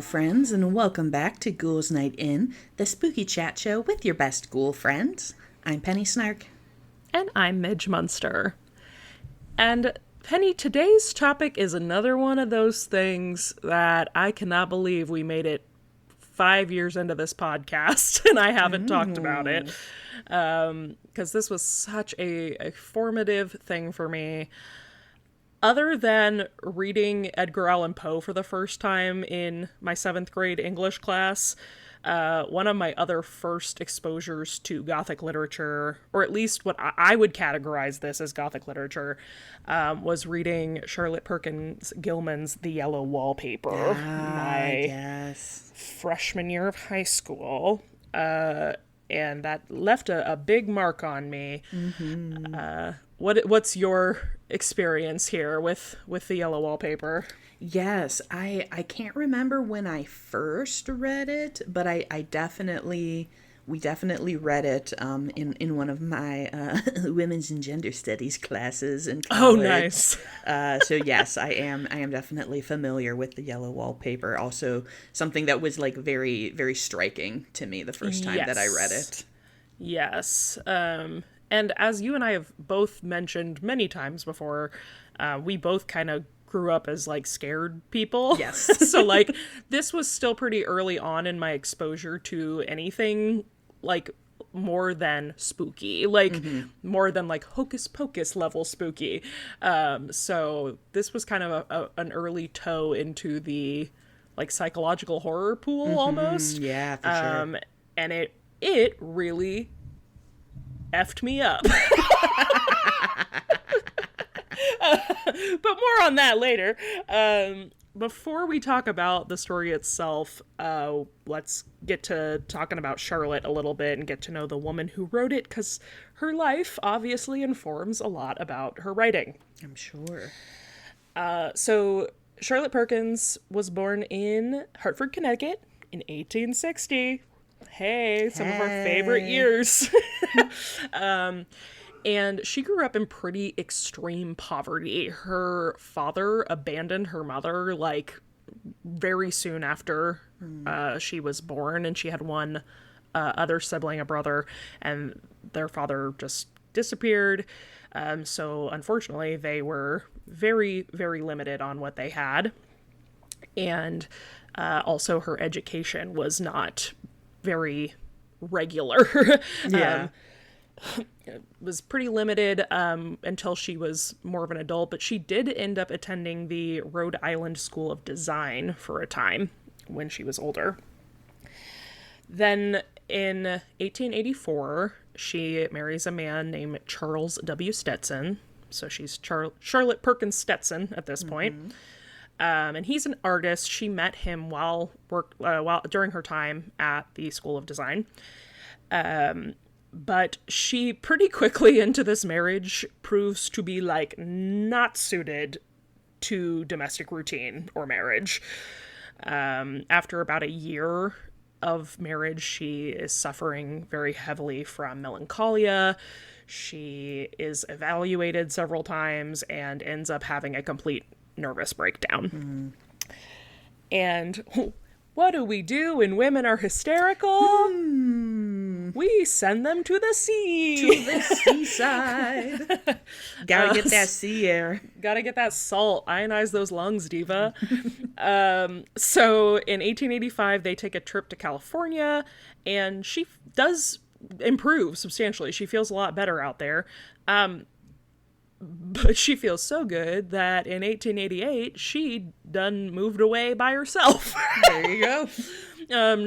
friends, and welcome back to Ghouls Night In, the spooky chat show with your best ghoul friends. I'm Penny Snark. And I'm Midge Munster. And Penny, today's topic is another one of those things that I cannot believe we made it 5 years into this podcast and I haven't talked about it. Because this was such a formative thing for me. Other than reading Edgar Allan Poe for the first time in my 7th grade English class, one of my other first exposures to Gothic literature, or at least what I would categorize this as Gothic literature, was reading Charlotte Perkins Gilman's The Yellow Wallpaper. My freshman year of high school. And that left a big mark on me. What's your experience here with the Yellow Wallpaper? Yes, I can't remember when I first read it, but we definitely read it in one of my women's and gender studies classes in college. Oh, nice. So yes, I am definitely familiar with the Yellow Wallpaper. Also, something that was like very, very striking to me the first time that I read it. Yes. And as you and I have both mentioned many times before, we both kind of grew up as like scared people. Yes. So like this was still pretty early on in my exposure to anything like more than spooky, like more than like hocus pocus level spooky. So this was kind of an early toe into the like psychological horror pool almost. Yeah, for sure. And it really effed me up. But more on that later. Before we talk about the story itself, let's get to talking about Charlotte a little bit and get to know the woman who wrote it, because her life obviously informs a lot about her writing. I'm sure. So Charlotte Perkins was born in Hartford, Connecticut in 1860. Hey, some of our favorite years. And she grew up in pretty extreme poverty. Her father abandoned her mother, like, very soon after she was born, and she had one other sibling, a brother, and their father just disappeared. So, unfortunately, they were very, very limited on what they had. And also, her education was not very regular. Yeah. Was pretty limited until she was more of an adult, but she did end up attending the Rhode Island School of Design for a time when she was older. Then in 1884, she marries a man named Charles W. Stetson. So she's Charlotte Perkins Stetson at this point. And he's an artist. She met him while during her time at the School of Design. But she pretty quickly into this marriage proves to be like not suited to domestic routine or marriage. After about a year of marriage, she is suffering very heavily from melancholia. She is evaluated several times and ends up having a complete nervous breakdown. And what do we do when women are hysterical? We send them to the sea. To the seaside. Gotta get that sea air. Gotta get that salt. Ionize those lungs, diva. So in 1885, they take a trip to California, and she does improve substantially. She feels a lot better out there. But she feels so good that in 1888, she done moved away by herself. There you go.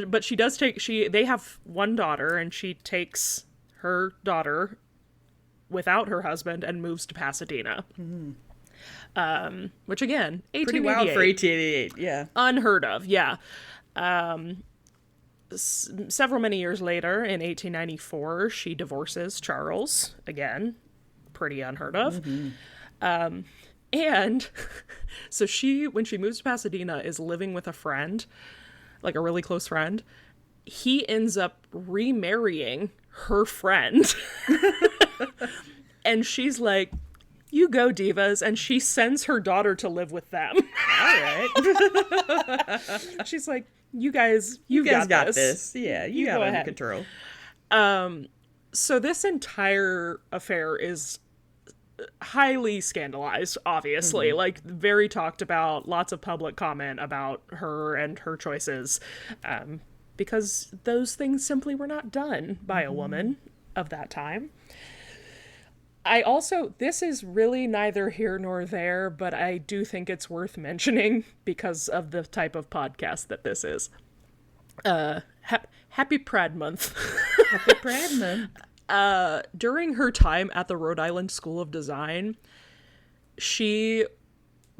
But she does they have one daughter, and she takes her daughter without her husband and moves to Pasadena. Which again, 1888. Pretty wild for 1888, yeah. Unheard of, yeah. Several many years later, in 1894, she divorces Charles, again. Pretty unheard of. And so when she moves to Pasadena, is living with a friend, like a really close friend. He ends up remarrying her friend. And she's like, You go, divas. And she sends her daughter to live with them. All right. She's like, you guys got this. Yeah, you got it under control. So this entire affair is highly scandalized, obviously. Like, very talked about, lots of public comment about her and her choices. Because those things simply were not done by a woman of that time. This is really neither here nor there, but I do think it's worth mentioning because of the type of podcast that this is. Happy Pride Month. Happy Pride Month. During her time at the Rhode Island School of Design, she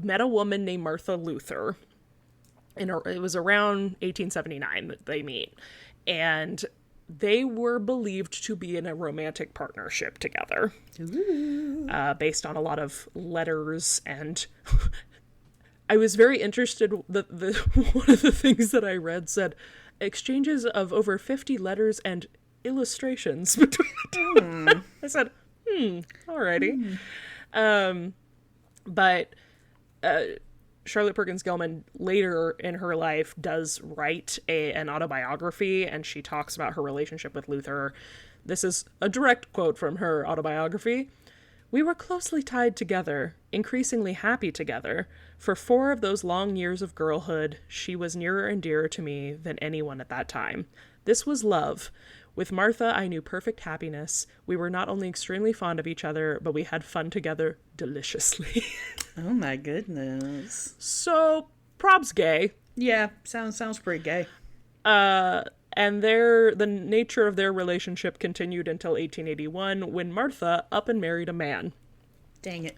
met a woman named Martha Luther. It was around 1879 that they meet. And they were believed to be in a romantic partnership together. Based on a lot of letters. And I was very interested. One of the things that I read said exchanges of over 50 letters and illustrations between the two. I said, alrighty. But Charlotte Perkins Gilman later in her life does write an autobiography, and she talks about her relationship with Luther. This is a direct quote from her autobiography. "We were closely tied together, increasingly happy together. For 4 of those long years of girlhood, she was nearer and dearer to me than anyone at that time. This was love. With Martha, I knew perfect happiness. We were not only extremely fond of each other, but we had fun together deliciously." Oh my goodness. So, props gay. Yeah, sounds pretty gay. And the nature of their relationship continued until 1881, when Martha up and married a man. Dang it.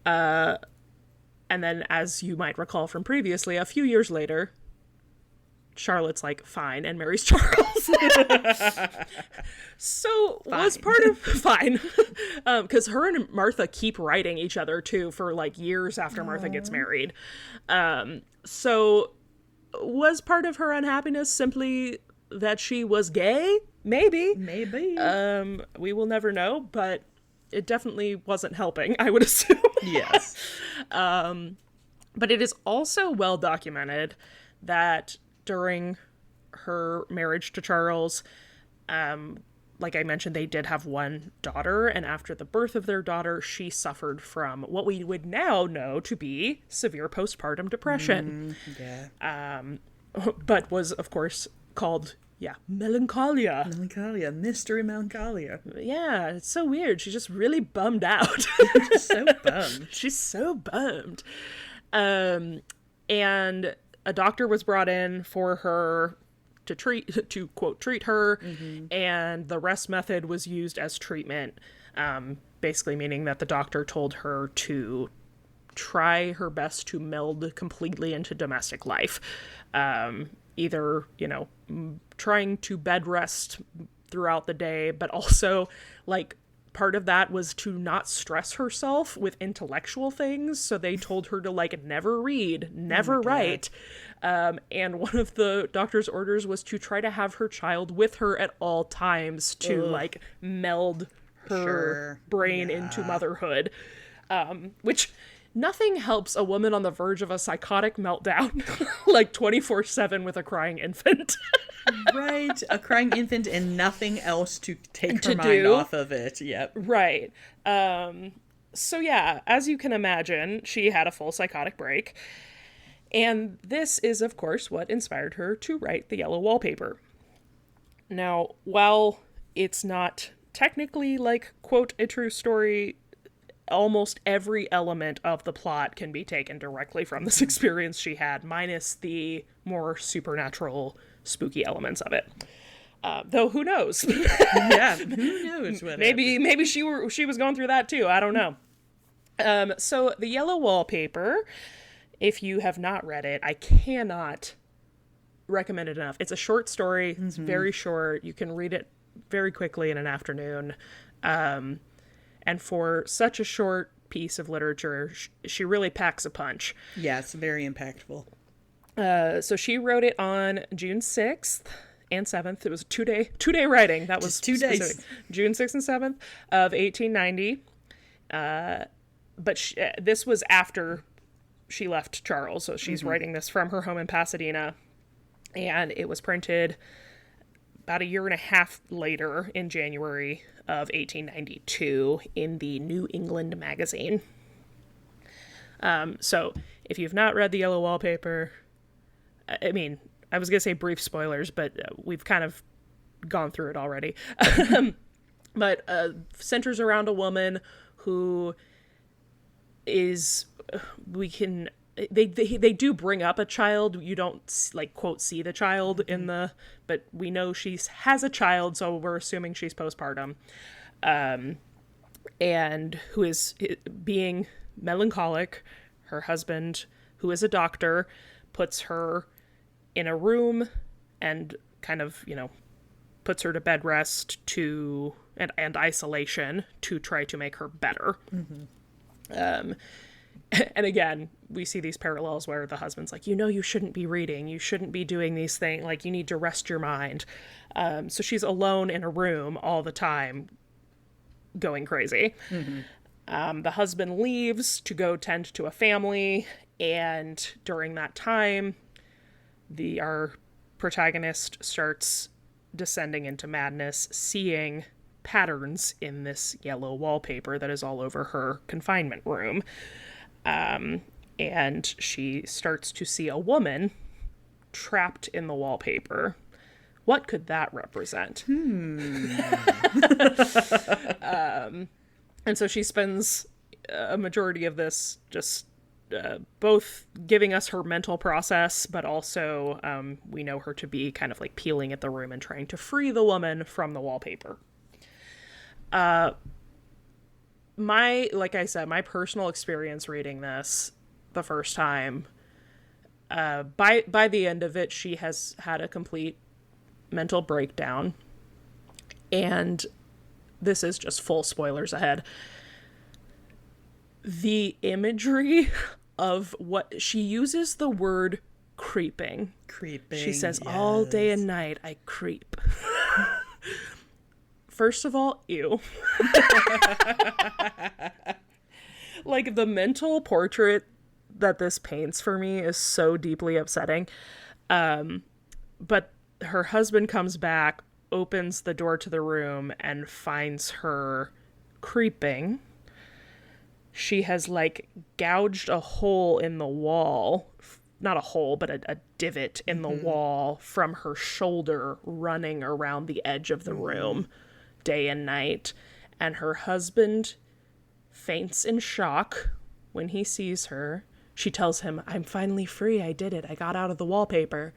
And then, as you might recall from previously, a few years later, Charlotte's like, fine, and marries Charles. So, fine. Was part of... Fine. Because her and Martha keep writing each other, too, for, like, years after Martha gets married. So, was part of her unhappiness simply that she was gay? Maybe. We will never know, but it definitely wasn't helping, I would assume. Yes. But it is also well documented that during her marriage to Charles, like I mentioned, they did have one daughter, and after the birth of their daughter, she suffered from what we would now know to be severe postpartum depression. But was, of course, called, melancholia. Melancholia. Mystery melancholia. Yeah, it's so weird. She's just really bummed out. She's so bummed. And a doctor was brought in for her to quote treat her, and the rest method was used as treatment, basically meaning that the doctor told her to try her best to meld completely into domestic life, either trying to bed rest throughout the day, but also like part of that was to not stress herself with intellectual things. So they told her to like never read, never write. And one of the doctor's orders was to try to have her child with her at all times to like meld her brain into motherhood. Which nothing helps a woman on the verge of a psychotic meltdown like 24/7 with a crying infant. Right. A crying infant and nothing else to take her mind off of it. Yep. Right. So yeah, as you can imagine, she had a full psychotic break. And this is, of course, what inspired her to write The Yellow Wallpaper. Now, while it's not technically, like, quote, a true story, almost every element of the plot can be taken directly from this experience she had, minus the more supernatural, spooky elements of it. Though, who knows? Yeah, who knows what maybe she was going through that, too. I don't know. So, The Yellow Wallpaper... If you have not read it, I cannot recommend it enough. It's a short story. It's very short. You can read it very quickly in an afternoon. And for such a short piece of literature, she really packs a punch. Yeah, it's very impactful. So she wrote it on June 6th and 7th. It was a two-day writing. That was just 2 days. June 6th and 7th of 1890. But this was after she left Charles, so she's writing this from her home in Pasadena, and it was printed about a year and a half later in January of 1892 in the New England Magazine. So if you've not read the Yellow Wallpaper, I mean, I was going to say brief spoilers, but we've kind of gone through it already. But centers around a woman who is, they do bring up a child. You don't, like, quote, see the child in the, but we know she has a child, so we're assuming she's postpartum. And who is being melancholic. Her husband, who is a doctor, puts her in a room and kind of, puts her to bed rest and isolation to try to make her better. And again, we see these parallels where the husband's like, you shouldn't be reading. You shouldn't be doing these things. Like, you need to rest your mind. So she's alone in a room all the time going crazy. The husband leaves to go tend to a family. And during that time, our protagonist starts descending into madness, seeing patterns in this yellow wallpaper that is all over her confinement room. And she starts to see a woman trapped in the wallpaper. What could that represent? And so she spends a majority of this just both giving us her mental process, but also we know her to be kind of like peeling at the room and trying to free the woman from the wallpaper. Like I said, my personal experience reading this the first time, by the end of it, she has had a complete mental breakdown. And this is just full spoilers ahead. The imagery of what she uses, the word creeping. She says, yes. All day and night I creep. First of all, ew. Like, the mental portrait that this paints for me is so deeply upsetting. But her husband comes back, opens the door to the room, and finds her creeping. She has, like, gouged a hole in the wall. Not a hole, but a divot in the wall from her shoulder, running around the edge of the room day and night. And her husband faints in shock when he sees her. She tells him, I'm finally free. I did it. I got out of the wallpaper.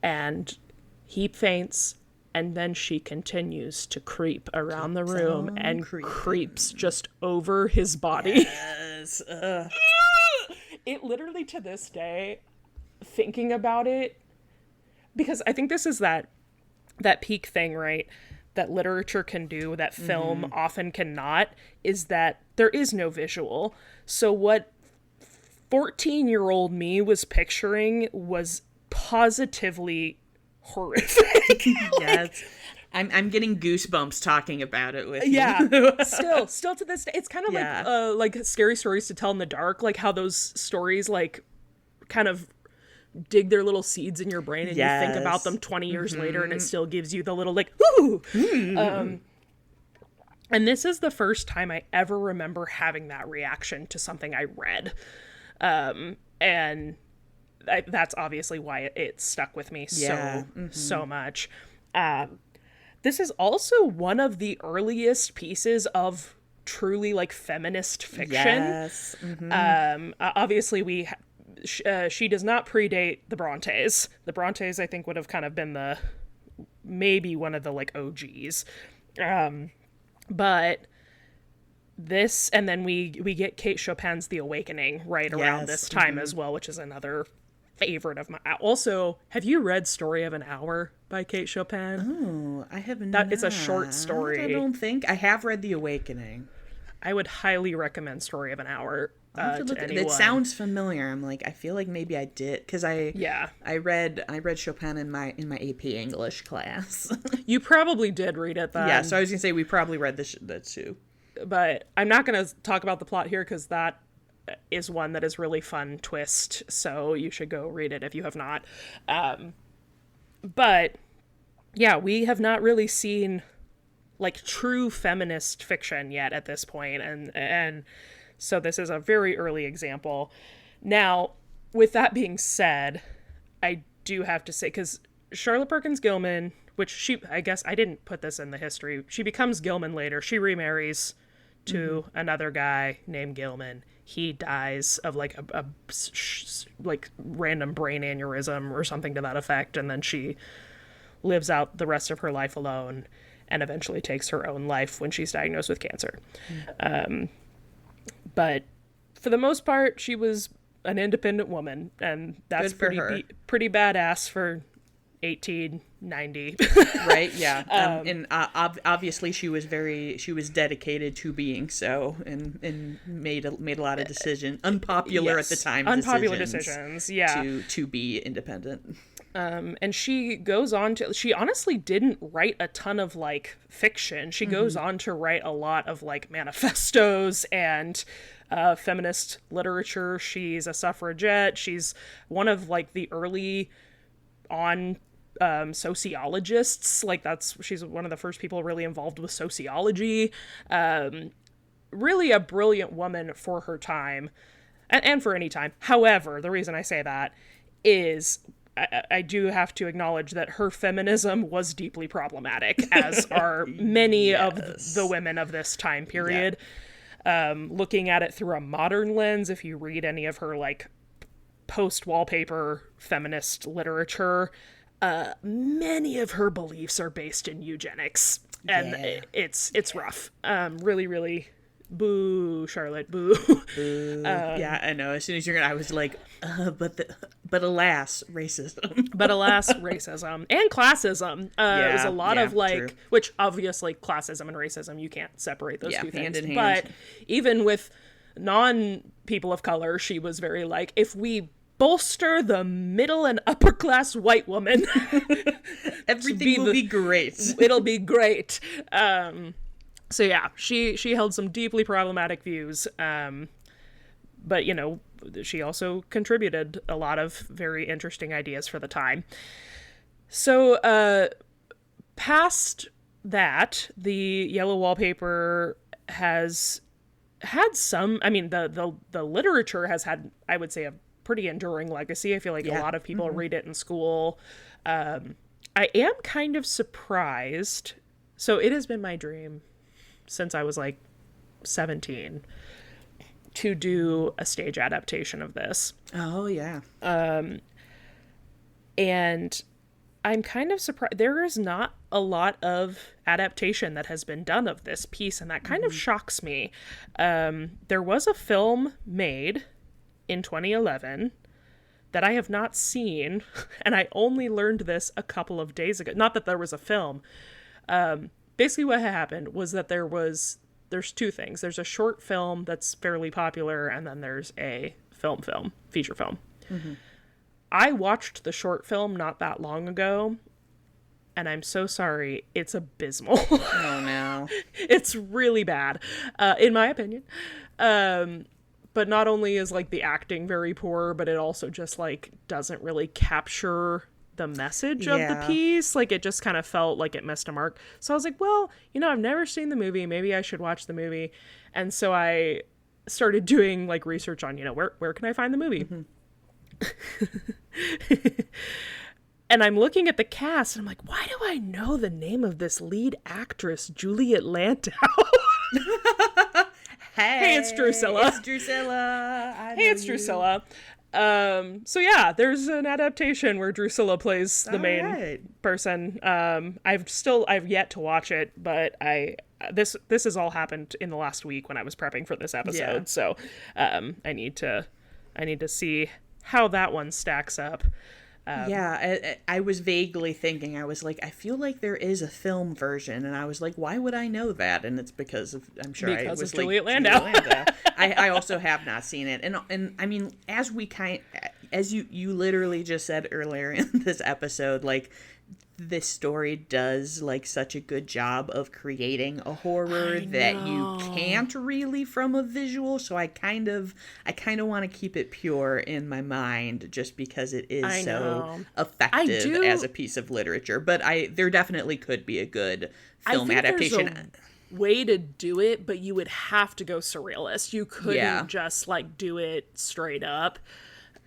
And he faints. And then she continues to creep around the room and creeps just over his body. Yes. It literally, to this day, thinking about it, because I think this is that peak thing, right, that literature can do, that film often cannot, is that there is no visual. So what 14-year-old me was picturing was positively horrific. Yes. I'm getting goosebumps talking about it with you. Yeah. Still to this day, it's kind of like scary stories to tell in the dark, like how those stories like kind of dig their little seeds in your brain and you think about them 20 years later and it still gives you the little like, ooh. And this is the first time I ever remember having that reaction to something I read. And that's obviously why it stuck with me so much. This is also one of the earliest pieces of truly like feminist fiction. Yes. Obviously she does not predate the Brontes. The Brontes, I think, would have kind of been maybe one of the like OGs. But this, and then we get Kate Chopin's The Awakening right around this time as well, which is another favorite of mine. Also, have you read Story of an Hour by Kate Chopin? Oh, I have not. It's a short story. I don't think. I have read The Awakening. I would highly recommend Story of an Hour to anyone. It sounds familiar. I'm like, I feel like maybe I did, because I read Chopin in my AP English class. You probably did read it then. Yeah, so I was gonna say we probably read the two. but I'm not going to talk about the plot here because that is one that is really fun twist. So you should go read it if you have not. But yeah, we have not really seen like true feminist fiction yet at this point, and so this is a very early example. Now, with that being said, I do have to say, because Charlotte Perkins Gilman, which I guess I didn't put this in the history, she becomes Gilman later. She remarries to another guy named Gilman. He dies of like a like random brain aneurysm or something to that effect, and then she lives out the rest of her life alone and eventually takes her own life when she's diagnosed with cancer. But for the most part, she was an independent woman, and that's pretty badass for 1890. Right, yeah. And obviously she was dedicated to being so, and made a lot of unpopular at the time decisions, yeah, to be independent. And she goes on to, she honestly didn't write a ton of like fiction. She goes on to write a lot of like manifestos and feminist literature. She's a suffragette. She's one of like the early on sociologists. Like she's one of the first people really involved with sociology. Really a brilliant woman for her time and for any time. However, the reason I say that is I do have to acknowledge that her feminism was deeply problematic, as are many of the women of this time period. Yeah. Looking at it through a modern lens, if you read any of her like post-wallpaper feminist literature, many of her beliefs are based in eugenics, and it's rough. Really, really. Boo, Charlotte, boo. Yeah, I know. As soon as I was like, but alas, racism. But alas, racism and classism. There's a lot of like, true. Which obviously classism and racism, you can't separate those two things. Hand in hand. But even with non-people of color, she was very like, if we bolster the middle and upper class white woman, everything will be great. It'll be great. So yeah, she held some deeply problematic views, but you know, she also contributed a lot of very interesting ideas for the time. So past that, the Yellow Wallpaper has had some, I mean, the literature has had, I would say, a pretty enduring legacy. I feel like a lot of people read it in school. I am kind of surprised. So it has been my dream since I was like 17 to do a stage adaptation of this. Oh yeah. And I'm kind of surprised there is not a lot of adaptation that has been done of this piece, and that kind of shocks me. There was a film made in 2011 that I have not seen, and I only learned this a couple of days ago. Not that there was a film. Basically what happened was that there's two things. There's a short film that's fairly popular, and then there's a feature film. Mm-hmm. I watched the short film not that long ago, and I'm so sorry, it's abysmal. Oh no. It's really bad, in my opinion. But not only is like the acting very poor, but it also just like doesn't really capture the message of the piece. Like it just kind of felt like it missed a mark. So I was like, well, you know, I've never seen the movie. Maybe I should watch the movie. And so I started doing like research on, you know, where can I find the movie? Mm-hmm. And I'm looking at the cast and I'm like, why do I know the name of this lead actress, Juliet Landau? Hey, it's Drusilla. It's Drusilla. Drusilla. So yeah, there's an adaptation where Drusilla plays the main person. I've yet to watch it, but this has all happened in the last week when I was prepping for this episode. Yeah. So, I need to see how that one stacks up. I was vaguely thinking, I was like, I feel like there is a film version, and I was like, why would I know that? And it's because of, I'm sure because I was of Juliet Landau. I also have not seen it, and I mean, as we as you literally just said earlier in this episode, like, this story does like such a good job of creating a horror that you can't really from a visual. So I kind of want to keep it pure in my mind, just because it is so effective as a piece of literature. But there definitely could be a good film adaptation. Way to do it, but you would have to go surrealist. You couldn't just like do it straight up.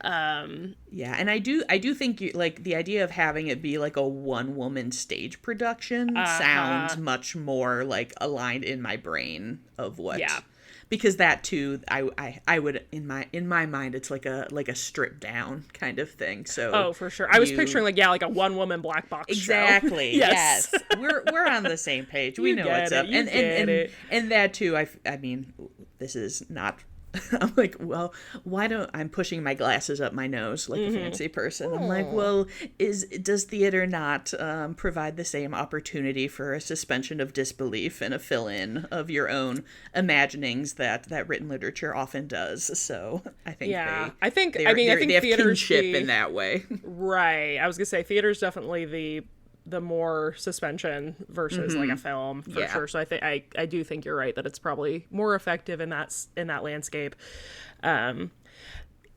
And I do think like the idea of having it be like a one-woman stage production sounds much more like aligned in my brain of what because that too I would in my mind it's like a stripped down kind of thing. So for sure I was picturing like a one-woman black box exactly show. Yes. We're on the same page. We know what's up. And that too I mean, this is not I'm like, well, why don't I'm pushing my glasses up my nose like a fancy person. I'm like, well, does theater not provide the same opportunity for a suspension of disbelief and a fill-in of your own imaginings that written literature often does? So I think I think they have theater's kinship in that way. Right. I was gonna say theater's definitely the more suspension versus like a film for sure. So I do think you're right that it's probably more effective in that landscape.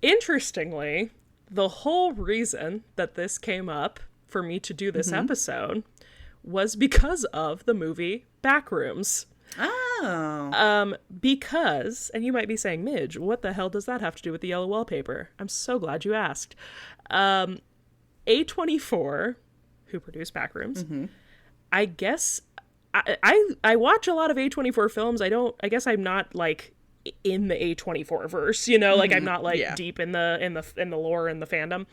Interestingly, the whole reason that this came up for me to do this episode was because of the movie Backrooms. Oh. Because, and you might be saying, Midge, what the hell does that have to do with the Yellow Wallpaper? I'm so glad you asked. A24, who produced Backrooms, I guess I watch a lot of A24 films. I guess I'm not like in the A24 verse, like I'm not like deep in the lore and the fandom.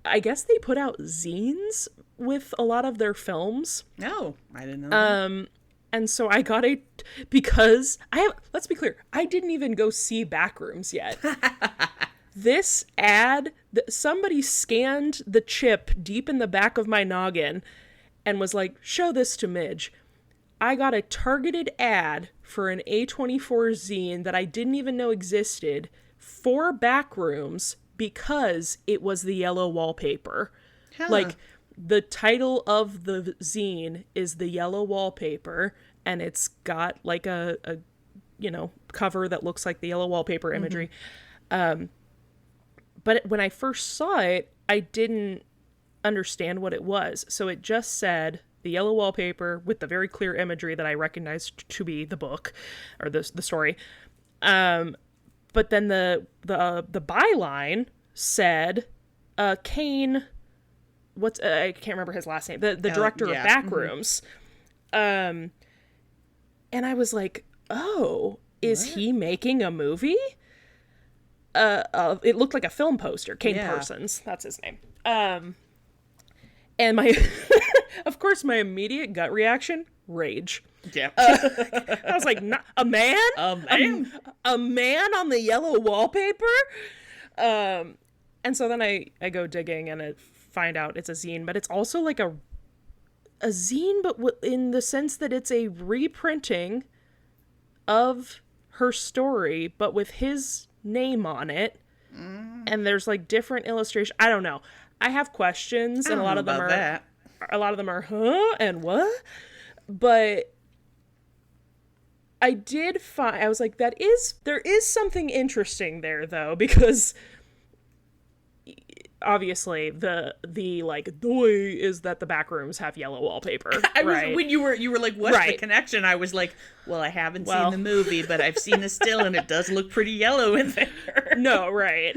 I guess they put out zines with a lot of their films. No, I didn't know. And so I got because let's be clear, I didn't even go see Backrooms yet. This ad, somebody scanned the chip deep in the back of my noggin and was like, show this to Midge. I got a targeted ad for an A24 zine that I didn't even know existed for Backrooms because it was the Yellow Wallpaper. Huh. Like, the title of the zine is The Yellow Wallpaper, and it's got like a cover that looks like the Yellow Wallpaper imagery. But when I first saw it, I didn't understand what it was. So it just said The Yellow Wallpaper with the very clear imagery that I recognized to be the book or the story. But then the byline said Kane, I can't remember his last name, the director of Backrooms. And I was like, oh, is he making a movie? It looked like a film poster. Kane Parsons, that's his name. And my, of course, my immediate gut reaction, rage. Yeah. I was like, a man? A man on the Yellow Wallpaper? And so then I go digging and I find out it's a zine, but it's also like a zine, but in the sense that it's a reprinting of her story, but with his name on it, and there's like different illustrations. I don't know. I have questions, and a lot of them are huh and what, but I did find, I was like, there is something interesting there though, because obviously the like doy is that the Backrooms have yellow wallpaper. When you were like, what's the connection? I was like, well, I haven't seen the movie, but I've seen the still, and it does look pretty yellow in there. No, right.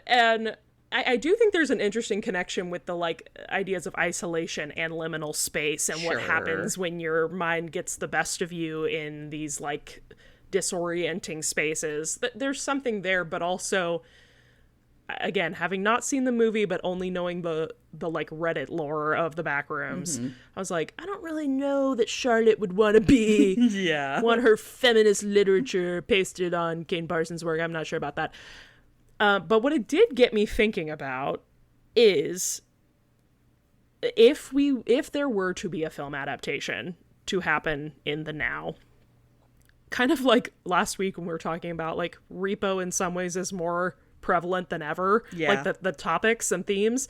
And I do think there's an interesting connection with the like ideas of isolation and liminal space and what happens when your mind gets the best of you in these like disorienting spaces. There's something there, but also, again, having not seen the movie but only knowing the like Reddit lore of the Backrooms, I was like, I don't really know that Charlotte would want to be want her feminist literature pasted on Kane Parsons' work. I'm not sure about that. But what it did get me thinking about is if there were to be a film adaptation to happen in the now, kind of like last week when we were talking about like Repo in some ways is more prevalent than ever. Yeah. Like the topics and themes.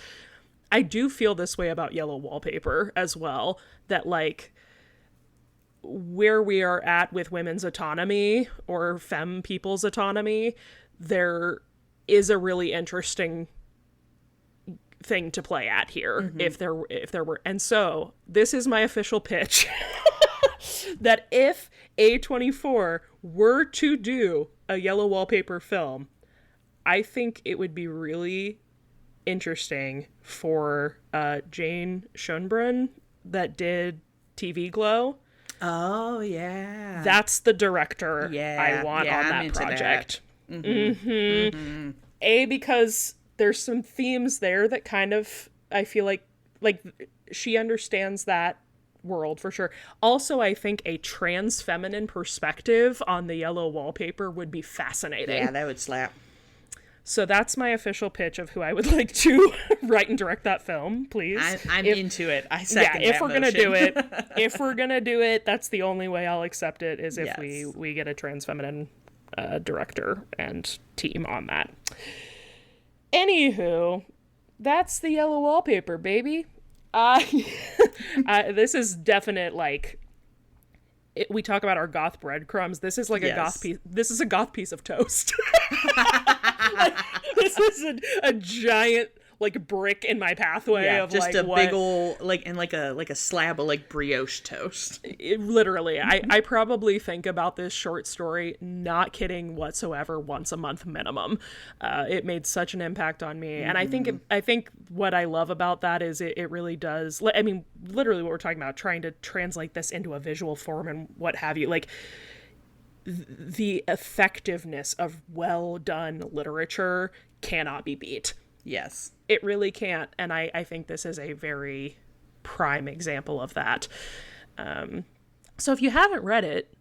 I do feel this way about Yellow Wallpaper as well, that like where we are at with women's autonomy or femme people's autonomy, there is a really interesting thing to play at here if there were. And so this is my official pitch that if A24 were to do a Yellow Wallpaper film, I think it would be really interesting for Jane Schoenbrunn that did TV Glow. Oh, yeah. That's the director Yeah. I want Yeah, on I'm that into project. A, because there's some themes there that kind of, I feel like she understands that world for sure. Also, I think a trans feminine perspective on the Yellow Wallpaper would be fascinating. Yeah, that would slap. So that's my official pitch of who I would like to write and direct that film, please. I'm into it. I second if that we're motion. gonna do it, that's the only way I'll accept it, is if Yes. we get a trans feminine director and team on that. Anywho, that's the Yellow Wallpaper, baby. This is definite, like, we talk about our goth breadcrumbs. This is like a goth piece. This is a goth piece of toast. This is a giant, like, brick in my pathway of just like a big old like a slab of like brioche toast. Literally, I probably think about this short story, not kidding whatsoever, once a month minimum. It made such an impact on me, and I think what I love about that is it really does. I mean, literally, what we're talking about, trying to translate this into a visual form and what have you, like. The effectiveness of well done literature cannot be beat. Yes. It really can't. And I think this is a very prime example of that. So if you haven't read it,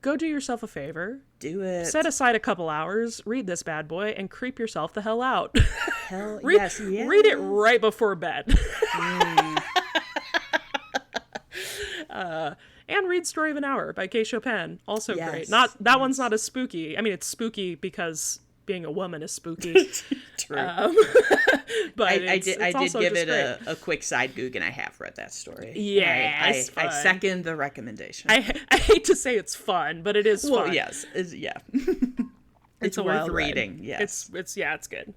go do yourself a favor. Do it. Set aside a couple hours, read this bad boy, and creep yourself the hell out. Hell yes. Read it right before bed. And read Story of an Hour by Kay Chopin. Also great. That one's not as spooky. I mean, it's spooky because being a woman is spooky. True. But I did give it a quick side goog, and I have read that story. Yeah, I second the recommendation. I hate to say it's fun, but it is fun. Well, yes. It's worth reading. Yes. It's good.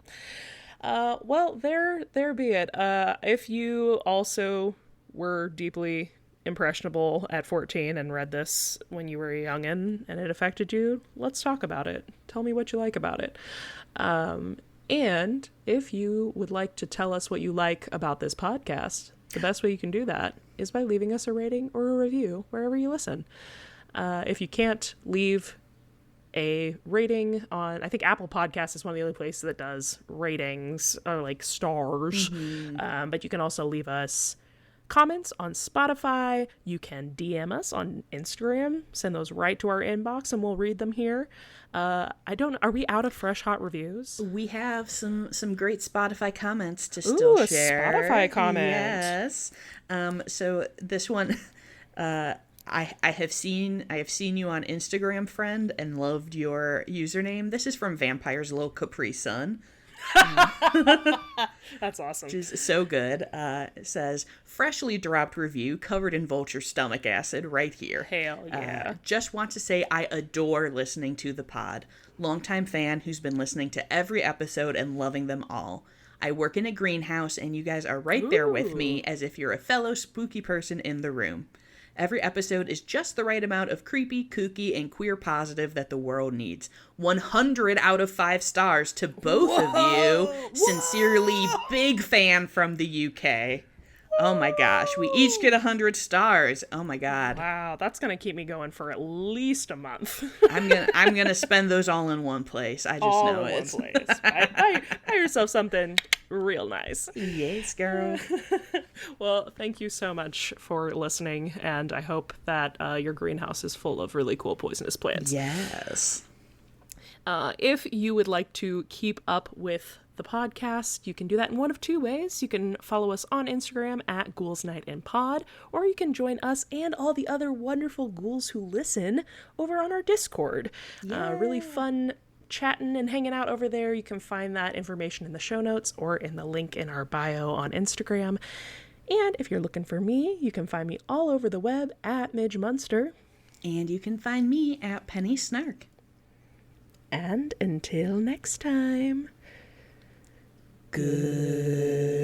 Well, there be it. If you also were deeply impressionable at 14 and read this when you were a youngin' and it affected you, let's talk about it. Tell me what you like about it. And if you would like to tell us what you like about this podcast, the best way you can do that is by leaving us a rating or a review wherever you listen. If you can't leave a rating on, I think Apple Podcasts is one of the only places that does ratings or like stars. But you can also leave us comments on Spotify. You can DM us on Instagram, send those right to our inbox, and we'll read them here. Are we out of fresh hot reviews? We have some great Spotify comments to still share. Spotify comment. Yes. So this one, I have seen you on Instagram, friend, and loved your username. This is from Vampire's Little Capri Sun. That's awesome. Which is so good. It says, freshly dropped review covered in vulture stomach acid right here. Hell yeah. Just want to say I adore listening to the pod. Longtime fan who's been listening to every episode and loving them all. I work in a greenhouse and you guys are right there with me as if you're a fellow spooky person in the room. Every episode is just the right amount of creepy, kooky, and queer positive that the world needs. 100 out of 5 stars to both of you. Sincerely, big fan from the UK. Oh my gosh, we each get 100 stars. Oh my god. Wow, that's gonna keep me going for at least a month. I'm gonna spend those all in one place. I just all know in it. one place. Buy yourself something real nice. Yes, girl. Well, thank you so much for listening, and I hope that your greenhouse is full of really cool poisonous plants. Yes. If you would like to keep up with the podcast, you can do that in one of two ways. You can follow us on Instagram at Ghouls Night and Pod, or you can join us and all the other wonderful ghouls who listen over on our Discord. Really fun chatting and hanging out over there. You can find that information in the show notes or in the link in our bio on Instagram. And if you're looking for me, you can find me all over the web at Midge Munster. And you can find me at Penny Snark. And until next time, good.